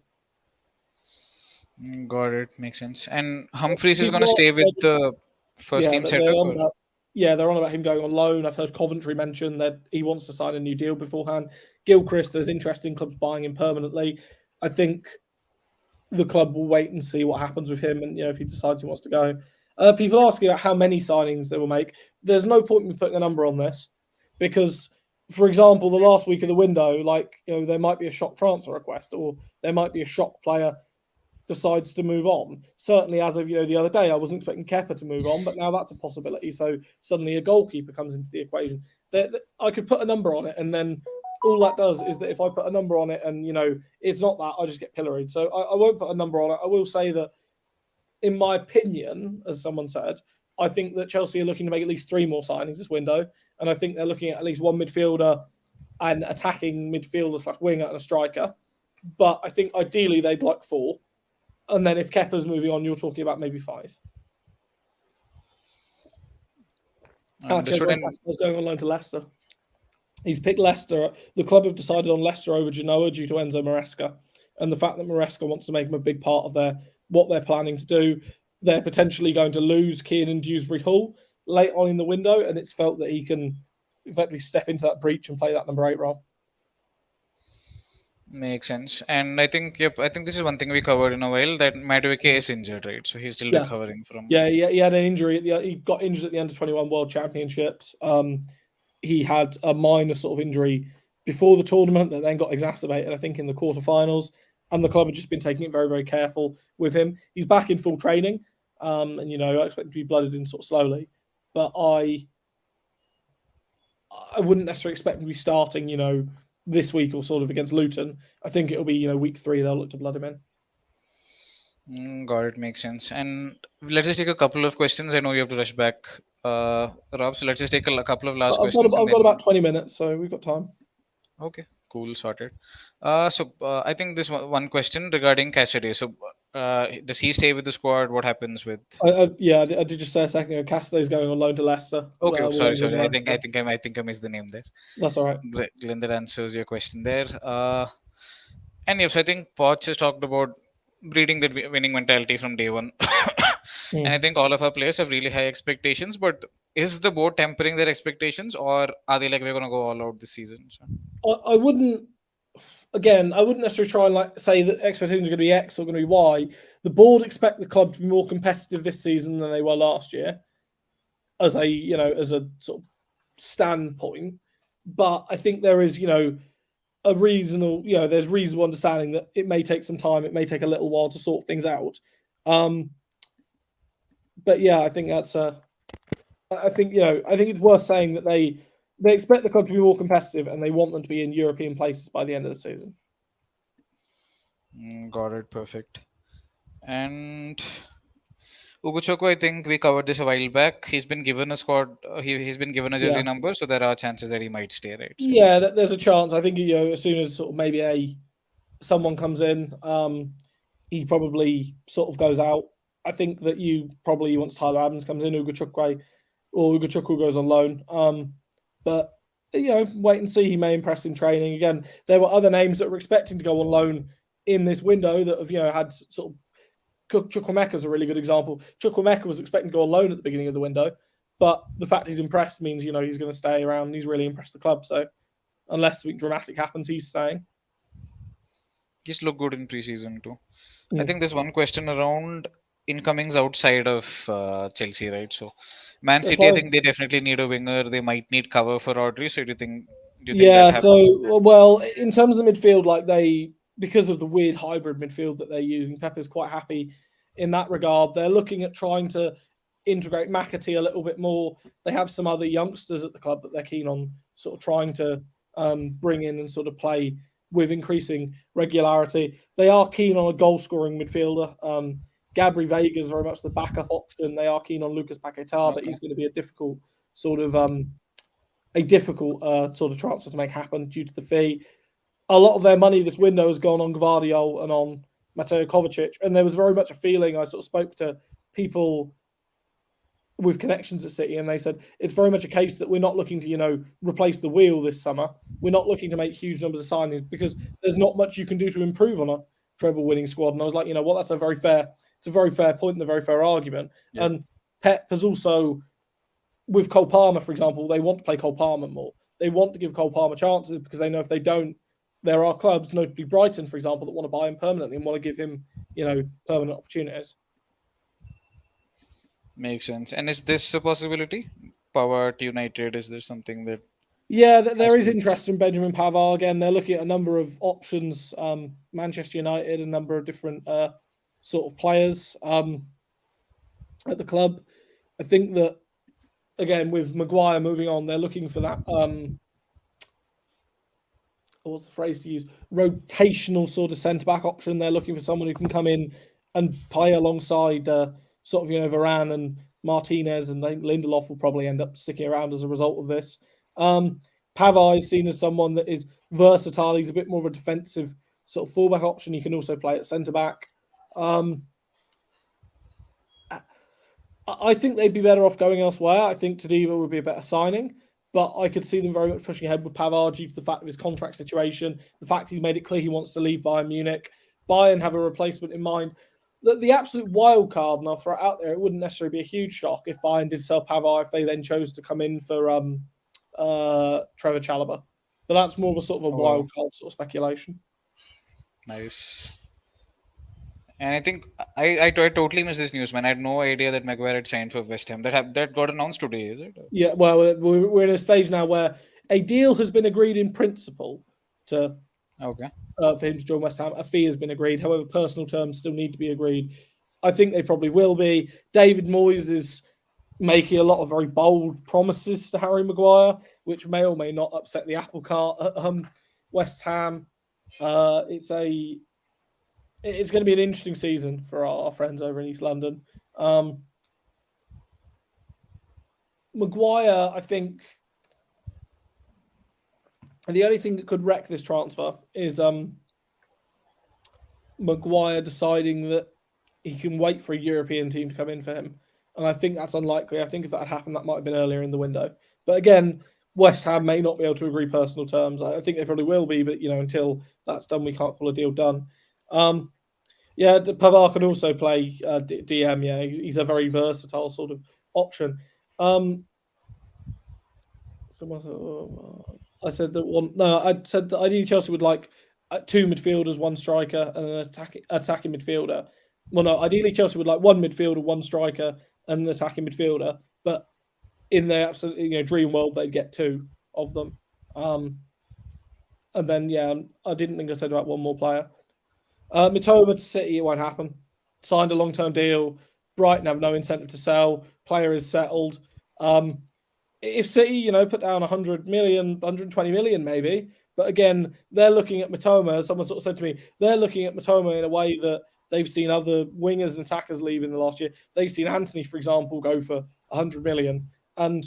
Got it. Makes sense. And Humphreys is going to People stay are, with the first yeah, team they're setup, on or about they're on about him going on loan. I've heard Coventry mention that he wants to sign a new deal beforehand. Gilchrist, there's interest in clubs buying him permanently. I think the club will wait and see what happens with him, and if he decides he wants to go. People asking about how many signings they will make. There's no point in putting a number on this because, for example, the last week of the window, there might be a shock transfer request or there might be a shock player decides to move on. Certainly, as of the other day, I wasn't expecting Kepa to move on, but now that's a possibility. So suddenly a goalkeeper comes into the equation. I could put a number on it, and then all that does is that if I put a number on it, and it's not that, I just get pilloried. So I won't put a number on it. I will say that, in my opinion, as someone said, I think that Chelsea are looking to make at least 3 more signings this window, and I think they're looking at least one midfielder, an attacking midfielder / winger, and a striker. But I think ideally they'd like 4. And then if Kepa's moving on, you're talking about maybe 5. Understood. Cesar's going on loan to Leicester. He's picked Leicester. The club have decided on Leicester over Genoa due to Enzo Maresca. And the fact that Maresca wants to make him a big part of what they're planning to do. They're potentially going to lose Kiernan Dewsbury Hall late on in the window, and it's felt that he can effectively step into that breach and play that number 8 role. Makes sense. And I think this is one thing we covered in a while, that Madueke is injured, right? So he's still recovering from. Yeah, he had an injury. He got injured at the Under-21 World Championships. He had a minor sort of injury before the tournament that then got exacerbated, I think, in the quarterfinals. And the club have just been taking it very, very careful with him. He's back in full training, and I expect him to be blooded in sort of slowly. But I wouldn't necessarily expect him to be starting, this week or sort of against Luton. I think it'll be, week 3 they'll look to blood him in. Got it. Makes sense. And let's just take a couple of questions. I know you have to rush back, Rob. So let's just take a couple of last questions. I've got about 20 minutes, so we've got time. Okay, cool, sorted. I think this one question regarding Cassidy. So, does he stay with the squad? What happens with? I did just say a second ago. Cassidy's going on loan to Leicester. Okay, sorry. I think I missed the name there. That's all right. Glenn, that answers your question there. And yes, I think Poch has talked about breeding that winning mentality from day one. And I think all of our players have really high expectations, but is the board tempering their expectations, or are they like, we're going to go all out this season? So. I wouldn't necessarily try and say that expectations are going to be X or going to be Y. The board expect the club to be more competitive this season than they were last year, as a sort of standpoint. But I think there is, a reasonable, there's reasonable understanding that it may take some time. It may take a little while to sort things out. But yeah, I think that's I think it's worth saying that they expect the club to be more competitive and they want them to be in European places by the end of the season. Got it. Perfect. And Ugochukwu, I think we covered this a while back. He's been given a squad. He's been given a jersey number, so there are chances that he might stay, right? So. Yeah, there's a chance. I think as soon as sort of maybe someone comes in, he probably sort of goes out. I think that once Tyler Adams comes in, Ugochukwu goes on loan. But wait and see. He may impress in training. Again, there were other names that were expecting to go on loan in this window that have had sort of. Chukwuemeka is a really good example. Chukwuemeka was expecting to go on loan at the beginning of the window, but the fact he's impressed means he's going to stay around. He's really impressed the club. So unless something dramatic happens, he's staying. He's looked good in preseason too. I think there's one question around incomings outside of Chelsea, right? So Man City, I think they definitely need a winger. They might need cover for Rodri. So do you think? Yeah. So well, in terms of the midfield, because of the weird hybrid midfield that they're using, Pepper's quite happy in that regard. They're looking at trying to integrate McAtee a little bit more. They have some other youngsters at the club that they're keen on sort of trying to bring in and sort of play with increasing regularity. They are keen on a goal-scoring midfielder. Gabri Vega is very much the backup option. They are keen on Lucas Paquetá, but he's going to be a difficult sort of transfer to make happen due to the fee. A lot of their money this window has gone on Gvardiol and on Mateo Kovacic, and there was very much a feeling. I sort of spoke to people with connections at City, and they said it's very much a case that we're not looking to, replace the wheel this summer. We're not looking to make huge numbers of signings because there's not much you can do to improve on a treble-winning squad. And I was like, that's a very fair point and a very fair argument. Yeah. And Pep has also, with Cole Palmer, for example, they want to play Cole Palmer more. They want to give Cole Palmer chances because they know if they don't, there are clubs, notably Brighton, for example, that want to buy him permanently and want to give him permanent opportunities. Makes sense. And is this a possibility? Power at United, is there something that Yeah, has there is to be? interest in Benjamin Pavard again. They're looking at a number of options. Manchester United, a number of different sort of players at the club. I think that again with Maguire moving on, they're looking for that. What's the phrase to use? Rotational sort of centre back option. They're looking for someone who can come in and play alongside sort of Varane and Martinez, and I think Lindelof will probably end up sticking around as a result of this. Pavard is seen as someone that is versatile. He's a bit more of a defensive sort of fullback option. He can also play at centre back. Um, I think they'd be better off going elsewhere. I think Tadiba would be a better signing, but I could see them very much pushing ahead with Pavard due to the fact of his contract situation, the fact he's made it clear he wants to leave Bayern Munich. Bayern have a replacement in mind. The absolute wild card, and I'll throw it out there, it wouldn't necessarily be a huge shock if Bayern did sell Pavard if they then chose to come in for Trevor Chalobah. But that's more of a sort of a Oh, wild card sort of speculation. nice. And I think I totally missed this news, man. I had no idea that Maguire had signed for West Ham. That got announced today, is it? Yeah, well, we're in a stage now where a deal has been agreed in principle to Okay. for him to join West Ham. A fee has been agreed. However, personal terms still need to be agreed. I think they probably will be. David Moyes is making a lot of very bold promises to Harry Maguire, which may or may not upset the apple cart at West Ham. It's going to be an interesting season for our friends over in East London. Maguire, I think, the only thing that could wreck this transfer is Maguire deciding that he can wait for a European team to come in for him. And I think that's unlikely. I think if that had happened, that might have been earlier in the window. But again, West Ham may not be able to agree personal terms. I think they probably will be, but until that's done, we can't call a deal done. Yeah, Pavard can also play DM. Yeah, he's a very versatile sort of option. I said that one. No, I said that ideally Chelsea would like two midfielders, one striker, and an attacking midfielder. Well, no, ideally Chelsea would like one midfielder, one striker, and an attacking midfielder. But in their absolute dream world, they'd get two of them. And then I didn't think I said about one more player. Mitoma to City, it won't happen. Signed a long-term deal. Brighton have no incentive to sell. Player is settled. If City, put down 100 million, 120 million maybe, but again, they're looking at Mitoma. Someone sort of said to me, they're looking at Mitoma in a way that they've seen other wingers and attackers leave in the last year. They've seen Anthony, for example, go for 100 million, and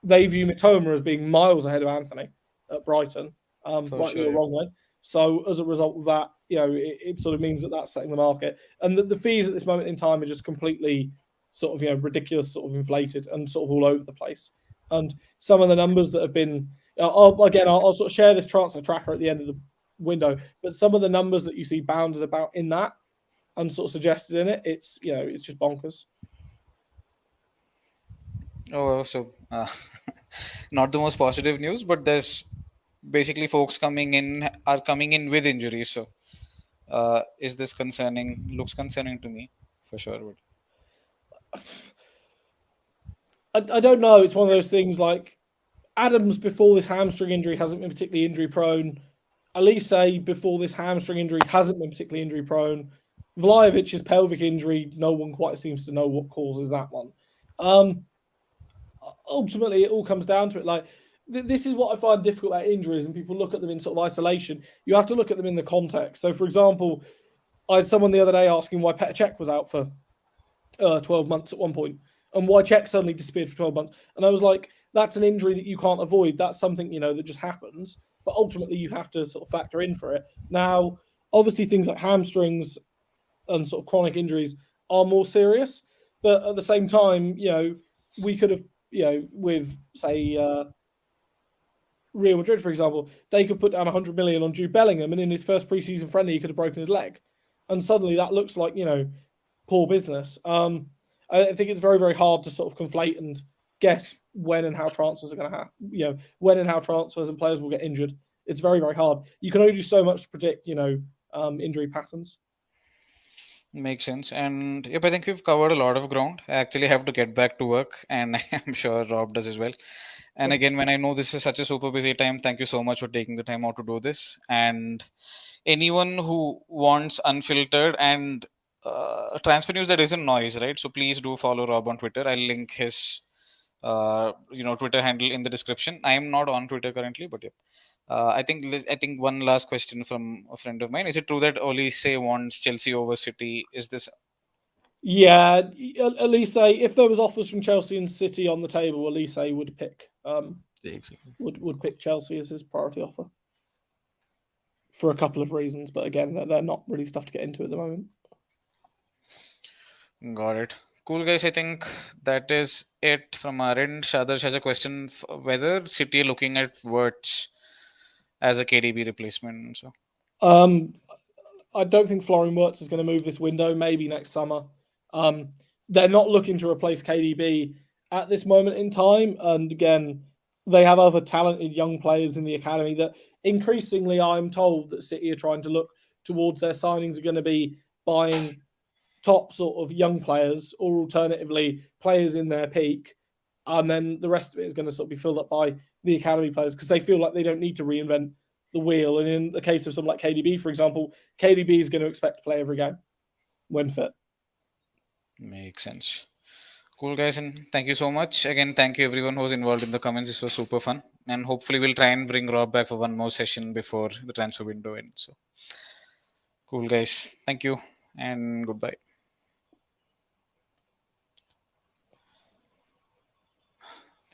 they view Mitoma as being miles ahead of Anthony at Brighton, For rightly or sure. wrongly. So as a result of that, it sort of means that that's setting the market, and the fees at this moment in time are just completely sort of ridiculous, sort of inflated and sort of all over the place. And some of the numbers that have been, I'll sort of share this transfer tracker at the end of the window, but some of the numbers that you see bounded about in that and sort of suggested in it, it's just bonkers. Oh, so not the most positive news, but there's basically folks coming in with injuries. So, is this concerning? Looks concerning to me, for sure. But I don't know. It's one of those things like Adams before this hamstring injury hasn't been particularly injury prone. Elise before this hamstring injury hasn't been particularly injury prone. Vlahovic's pelvic injury, no one quite seems to know what causes that one. Ultimately, it all comes down to it. Like, this is what I find difficult about injuries, and people look at them in sort of isolation. You have to look at them in the context. So, for example, I had someone the other day asking why Petr Cech was out for 12 months at one point, and why Czech suddenly disappeared for 12 months. And I was like, that's an injury that you can't avoid. That's something, that just happens. But ultimately, you have to sort of factor in for it. Now, obviously, things like hamstrings and sort of chronic injuries are more serious. But at the same time, we could have, with, say, Real Madrid, for example, they could put down 100 million on Jude Bellingham, and in his first preseason friendly, he could have broken his leg. And suddenly that looks like, poor business. I think it's very, very hard to sort of conflate and guess when and how transfers are going to happen. When and how transfers and players will get injured. It's very, very hard. You can only do so much to predict, injury patterns. Makes sense. And yep, I think we've covered a lot of ground. I actually have to get back to work, and I'm sure Rob does as well. And again, when I know this is such a super busy time, thank you so much for taking the time out to do this. And anyone who wants unfiltered and transfer news that isn't noise, right? So please do follow Rob on Twitter. I'll link his Twitter handle in the description. I am not on Twitter currently, but yeah. I think one last question from a friend of mine. Is it true that Olise wants Chelsea over City? Is this Yeah, Elise, if there was offers from Chelsea and City on the table, Elise would pick exactly? would pick Chelsea as his priority offer for a couple of reasons. But again, they're not really stuff to get into at the moment. Got it. Cool, guys. I think that is it from our end. Shadarsh has a question whether City are looking at Wirtz as a KDB replacement. So, Um, I don't think Florian Wirtz is going to move this window. Maybe next summer. Um, they're not looking to replace KDB at this moment in time. And again, they have other talented young players in the academy that increasingly I'm told that City are trying to look towards their signings are going to be buying top sort of young players or alternatively players in their peak. And then the rest of it is going to sort of be filled up by the academy players because they feel like they don't need to reinvent the wheel. And in the case of someone like KDB, for example, KDB is going to expect to play every game when fit. makes sense. Cool, guys. And thank you so much. Again, thank you everyone who was involved in the comments. This was super fun. And hopefully, we'll try and bring Rob back for one more session before the transfer window ends. So, cool, guys. Thank you and goodbye.